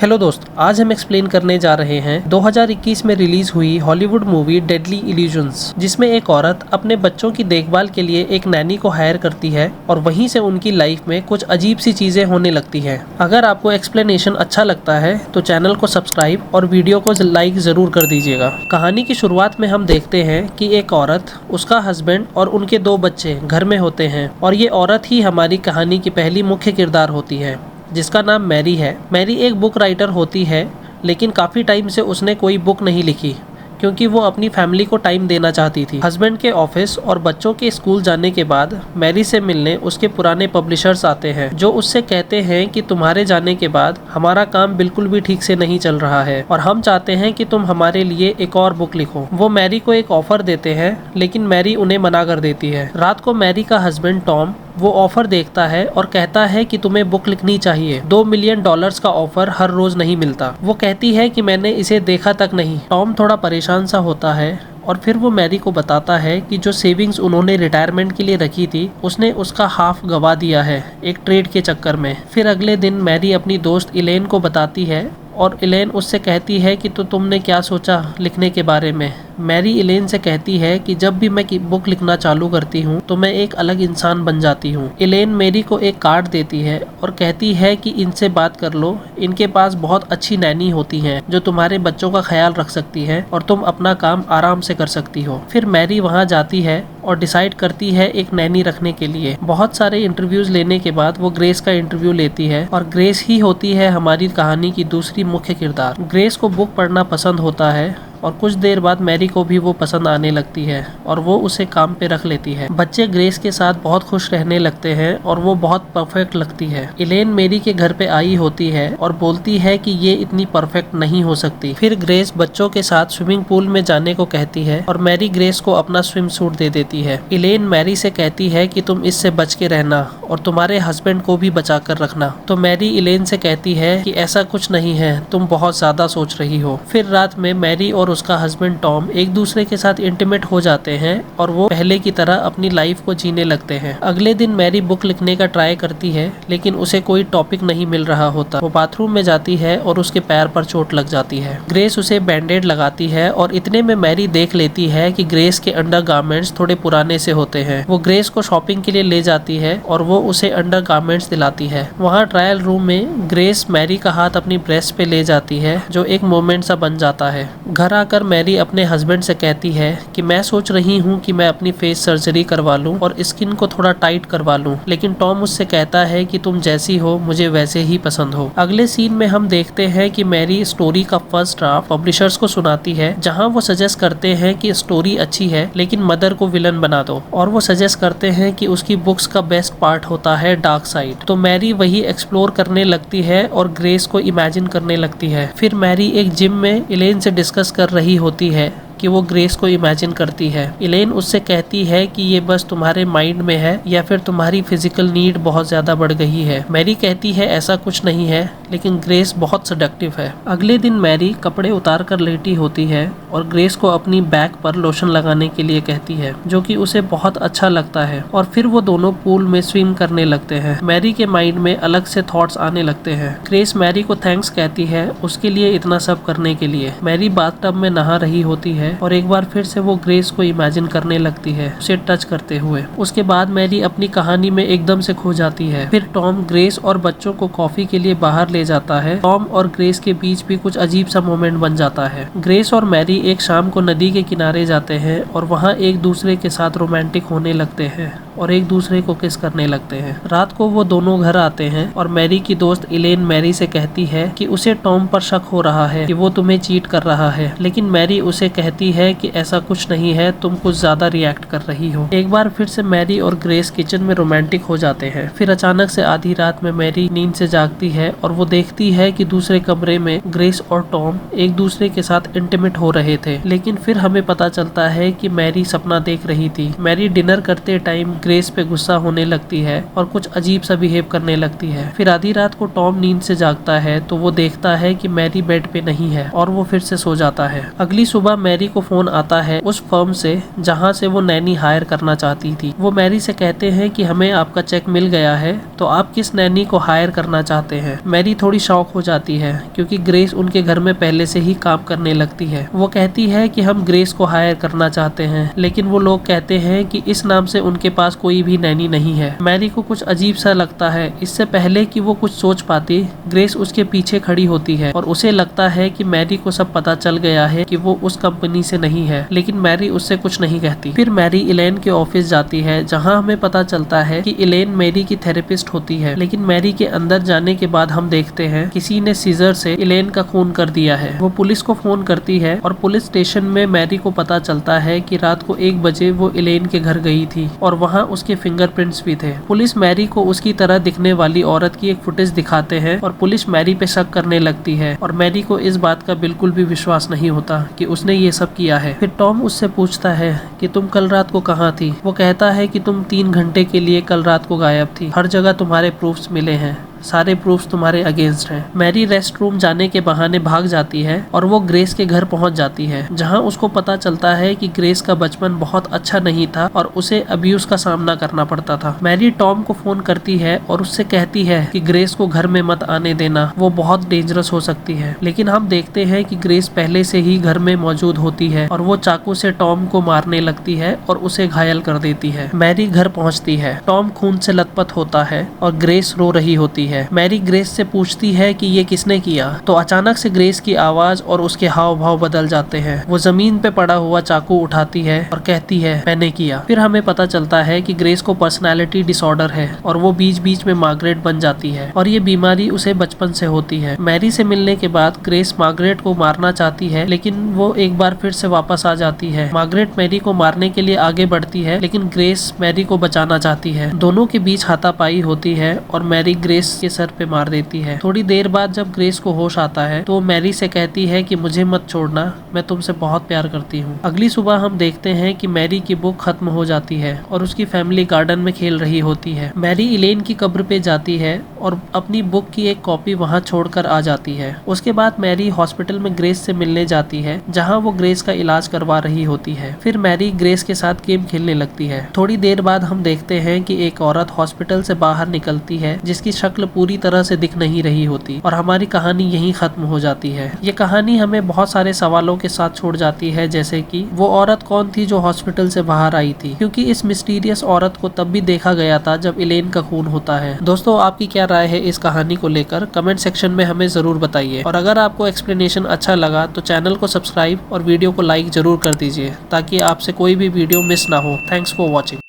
Hello दोस्त, आज हम एक्सप्लेन करने जा रहे हैं 2021 में रिलीज हुई हॉलीवुड मूवी डेडली इल्यूजन्स, जिसमें एक औरत अपने बच्चों की देखभाल के लिए एक नैनी को हायर करती है और वहीं से उनकी लाइफ में कुछ अजीब सी चीजें होने लगती हैं। अगर आपको एक्सप्लेनेशन अच्छा लगता है तो चैनल को सब्सक्राइब और वीडियो को लाइक जरूर कर दीजिएगा। कहानी की शुरुआत में हम देखते हैं कि एक औरत, उसका हस्बैंड और उनके 2 बच्चे घर में होते हैं और ये औरत ही हमारी कहानी की पहली मुख्य किरदार होती है, जिसका नाम मैरी है। मैरी एक बुक राइटर होती है, लेकिन काफ़ी टाइम से उसने कोई बुक नहीं लिखी क्योंकि वो अपनी फैमिली को टाइम देना चाहती थी। हस्बैंड के ऑफिस और बच्चों के स्कूल जाने के बाद मैरी से मिलने उसके पुराने पब्लिशर्स आते हैं, जो उससे कहते हैं कि तुम्हारे जाने के बाद हमारा काम बिल्कुल भी ठीक से नहीं चल रहा है और हम चाहते हैं कि तुम हमारे लिए एक और बुक लिखो। वो मैरी को एक ऑफर देते हैं, लेकिन मैरी उन्हें मना कर देती है। रात को मैरी का हस्बैंड टॉम वो ऑफर देखता है और कहता है कि तुम्हें बुक लिखनी चाहिए। $2 मिलियन का ऑफर हर रोज नहीं मिलता। वो कहती है कि मैंने इसे देखा तक नहीं। टॉम थोड़ा परेशान सा होता है और फिर वो मैरी को बताता है कि जो सेविंग्स उन्होंने रिटायरमेंट के लिए रखी थी, उसने उसका हाफ गवा दिया है एक ट्रेड के चक्कर में। फिर अगले दिन मैरी अपनी दोस्त इलेन को बताती है और इलेन उससे कहती है कि तो तुमने क्या सोचा लिखने के बारे में। मैरी इलेन से कहती है कि जब भी मैं बुक लिखना चालू करती हूँ तो मैं एक अलग इंसान बन जाती हूँ। इलेन मैरी को एक कार्ड देती है और कहती है कि इनसे बात कर लो, इनके पास बहुत अच्छी नैनी होती हैं जो तुम्हारे बच्चों का ख्याल रख सकती है और तुम अपना काम आराम से कर सकती हो। फिर मैरी वहाँ जाती है और डिसाइड करती है एक नैनी रखने के लिए। बहुत सारे इंटरव्यूज लेने के बाद वो ग्रेस का इंटरव्यू लेती है और ग्रेस ही होती है हमारी कहानी की दूसरी मुख्य किरदार। ग्रेस को बुक पढ़ना पसंद होता है और कुछ देर बाद मैरी को भी वो पसंद आने लगती है और वो उसे काम पे रख लेती है। बच्चे ग्रेस के साथ बहुत खुश रहने लगते हैं और वो बहुत परफेक्ट लगती है। इलेन मैरी के घर पे आई होती है और बोलती है कि ये इतनी परफेक्ट नहीं हो सकती। फिर ग्रेस बच्चों के साथ स्विमिंग पूल में जाने को कहती है और मैरी ग्रेस को अपना स्विम सूट दे देती है। इलेन मैरी से कहती है कि तुम इससे बच के रहना और तुम्हारे हस्बैंड को भी बचा कर रखना। तो मैरी इलेन से कहती है कि ऐसा कुछ नहीं है, तुम बहुत ज्यादा सोच रही हो। फिर रात में मैरी और उसका हस्बैंड टॉम एक दूसरे के साथ इंटीमेट हो जाते हैं और वो पहले की तरह अपनी लाइफ को जीने लगते हैं। अगले दिन मैरी बुक लिखने का ट्राई करती है, लेकिन उसे कोई टॉपिक नहीं मिल रहा होता। वो बाथरूम में जाती है और उसके पैर पर चोट लग जाती है। ग्रेस उसे बैंडेड लगाती है और इतने में मैरी देख लेती है कि ग्रेस के अंडरगारमेंट्स थोड़े पुराने से होते हैं। वो ग्रेस को शॉपिंग के लिए ले जाती है और वो उसे अंडरगारमेंट्स दिलाती है। वहाँ ट्रायल रूम में ग्रेस मैरी का हाथ अपनी ब्रेस्ट पे ले जाती है, जो एक मोमेंट सा बन जाता है। घर आकर मैरी अपने हस्बैंड से कहती है कि मैं सोच रही हूँ कि मैं अपनी फेस सर्जरी करवा लूँ और स्किन को थोड़ा टाइट करवा लूँ, लेकिन टॉम उससे कहता है कि तुम जैसी हो मुझे वैसे ही पसंद हो। अगले सीन में हम देखते हैं कि मैरी स्टोरी का फर्स्ट ड्राफ्ट पब्लिशर्स को सुनाती है, जहाँ वो सजेस्ट करते हैं कि स्टोरी अच्छी है लेकिन मदर को विलन बना दो, और वो सजेस्ट करते हैं कि उसकी बुक्स का बेस्ट पार्ट होता है डार्क साइड। तो मैरी वही एक्सप्लोर करने लगती है और ग्रेस को इमेजिन करने लगती है। फिर मैरी एक जिम में इलेन से डिस्कस कर रही होती है कि वो ग्रेस को इमेजिन करती है। इलेन उससे कहती है कि ये बस तुम्हारे माइंड में है या फिर तुम्हारी फिजिकल नीड बहुत ज्यादा बढ़ गई है। मैरी कहती है ऐसा कुछ नहीं है, लेकिन ग्रेस बहुत सडक्टिव है। अगले दिन मैरी कपड़े उतार कर लेटी होती है और ग्रेस को अपनी बैक पर लोशन लगाने के लिए कहती है, जो कि उसे बहुत अच्छा लगता है, और फिर वो दोनों पूल में स्विम करने लगते हैं। मैरी के माइंड में अलग से थॉट्स आने लगते हैं। ग्रेस मैरी को थैंक्स कहती है उसके लिए इतना सब करने के लिए। मैरी बाथटब में नहा रही होती है और एक बार फिर से वो ग्रेस को इमेजिन करने लगती है उसे टच करते हुए। उसके बाद मैरी अपनी कहानी में एकदम से खो जाती है। फिर टॉम ग्रेस और बच्चों को कॉफी के लिए बाहर ले जाता है। टॉम और ग्रेस के बीच भी कुछ अजीब सा मोमेंट बन जाता है। ग्रेस और मैरी एक शाम को नदी के किनारे जाते हैं और वहाँ एक दूसरे के साथ रोमांटिक होने लगते हैं और एक दूसरे को किस करने लगते हैं। रात को वो दोनों घर आते हैं और मैरी की दोस्त इलेन मैरी से कहती है कि उसे टॉम पर शक हो रहा है कि वो तुम्हें चीट कर रहा है, लेकिन मैरी उसे कहती है कि ऐसा कुछ नहीं है, तुम कुछ ज्यादा रिएक्ट कर रही हो। एक बार फिर से मैरी और ग्रेस किचन में रोमांटिक हो जाते हैं। फिर अचानक से आधी रात में मैरी नींद से जागती है और वो देखती है कि दूसरे कमरे में ग्रेस और टॉम एक दूसरे के साथ इंटीमेट हो रहे थे, लेकिन फिर हमें पता चलता है कि मैरी सपना देख रही थी। मैरी डिनर करते टाइम ग्रेस पे गुस्सा होने लगती है और कुछ अजीब सा बिहेव करने लगती है। फिर आधी रात को टॉम नींद से जागता है तो वो देखता है कि मैरी बेड पे नहीं है और वो फिर से सो जाता है। अगली सुबह मैरी को फोन आता है उस फर्म से जहाँ से वो नैनी हायर करना चाहती थी। वो मैरी से कहते हैं कि हमें आपका चेक मिल गया है, तो आप किस नैनी को हायर करना चाहते हैं। मैरी थोड़ी शॉक हो जाती है क्योंकि ग्रेस उनके घर में पहले से ही काम करने लगती है। वो कहती है कि हम ग्रेस को हायर करना चाहते हैं, लेकिन वो लोग कहते हैं कि इस नाम से उनके पास कोई भी नैनी नहीं है। मैरी को कुछ अजीब सा लगता है। इससे पहले कि वो कुछ सोच पाती, ग्रेस उसके पीछे खड़ी होती है और उसे लगता है कि मैरी को सब पता चल गया है कि वो उस कंपनी से नहीं है, लेकिन मैरी उससे कुछ नहीं कहती। फिर मैरी इलेन के ऑफिस जाती है जहाँ हमें पता चलता है कि इलेन मैरी की थेरेपिस्ट होती है। लेकिन मैरी के अंदर जाने के बाद हम देखते हैं किसी ने सीजर से इलेन का खून कर दिया है। वो पुलिस को फोन करती है और पुलिस स्टेशन में मैरी को पता चलता है कि रात को 1 बजे वो इलेन के घर गई थी और वहाँ उसके फिंगरप्रिंट्स भी थे। पुलिस मैरी को उसकी तरह दिखने वाली औरत की एक फुटेज दिखाते हैं और पुलिस मैरी पे शक करने लगती है और मैरी को इस बात का बिल्कुल भी विश्वास नहीं होता कि उसने ये सब किया है। फिर टॉम उससे पूछता है कि तुम कल रात को कहाँ थी। वो कहता है कि तुम 3 घंटे के लिए कल रात को गायब थी। हर जगह तुम्हारे प्रूफ्स मिले हैं, सारे प्रूफ्स तुम्हारे अगेंस्ट हैं। मैरी रेस्ट रूम जाने के बहाने भाग जाती है और वो ग्रेस के घर पहुंच जाती है, जहां उसको पता चलता है कि ग्रेस का बचपन बहुत अच्छा नहीं था और उसे अब्यूज का सामना करना पड़ता था। मैरी टॉम को फोन करती है और उससे कहती है कि ग्रेस को घर में मत आने देना, वो बहुत डेंजरस हो सकती है। लेकिन हम देखते हैं कि ग्रेस पहले से ही घर में मौजूद होती है और वो चाकू से टॉम को मारने लगती है और उसे घायल कर देती है। मैरी घर पहुंचती है। टॉम खून से लथपथ होता है और ग्रेस रो रही होती है। मैरी ग्रेस से पूछती है कि ये किसने किया, तो अचानक से ग्रेस की आवाज और उसके हाव भाव बदल जाते हैं। वो जमीन पे पड़ा हुआ चाकू उठाती है और कहती है मैंने किया। फिर हमें पता चलता है कि ग्रेस को पर्सनालिटी डिसऑर्डर है और वो बीच बीच में मार्गरेट बन जाती है और ये बीमारी उसे बचपन से होती है। मैरी से मिलने के बाद ग्रेस मार्गरेट को मारना चाहती है, लेकिन वो एक बार फिर से वापस आ जाती है। मार्गरेट मैरी को मारने के लिए आगे बढ़ती है, लेकिन ग्रेस मैरी को बचाना चाहती है। दोनों के बीच हाथापाई होती है और मैरी ग्रेस के सर पे मार देती है। थोड़ी देर बाद जब ग्रेस को होश आता है तो मैरी से कहती है कि मुझे मत छोड़ना, मैं तुमसे बहुत प्यार करती हूँ। अगली सुबह हम देखते हैं कि मैरी की बुक खत्म हो जाती है और उसकी फैमिली गार्डन में खेल रही होती है। मैरी इलेन की कब्र पे जाती है और अपनी बुक की एक कॉपी वहाँ छोड़कर आ जाती है। उसके बाद मैरी हॉस्पिटल में ग्रेस से मिलने जाती है, जहाँ वो ग्रेस का इलाज करवा रही होती है। फिर मैरी ग्रेस के साथ गेम खेलने लगती है। थोड़ी देर बाद हम देखते हैं कि एक औरत हॉस्पिटल से बाहर निकलती है जिसकी शक्ल पूरी तरह से दिख नहीं रही होती और हमारी कहानी यहीं खत्म हो जाती है। ये कहानी हमें बहुत सारे सवालों के साथ छोड़ जाती है, जैसे कि वो औरत कौन थी जो हॉस्पिटल से बाहर आई थी, क्योंकि इस मिस्टीरियस औरत को तब भी देखा गया था जब इलेन का खून होता है। दोस्तों, आपकी क्या राय है इस कहानी को लेकर? कमेंट सेक्शन में हमें जरूर बताइए और अगर आपको एक्सप्लेनेशन अच्छा लगा तो चैनल को सब्सक्राइब और वीडियो को लाइक जरूर कर दीजिए ताकि आपसे कोई भी वीडियो मिस ना हो। Thanks for watching.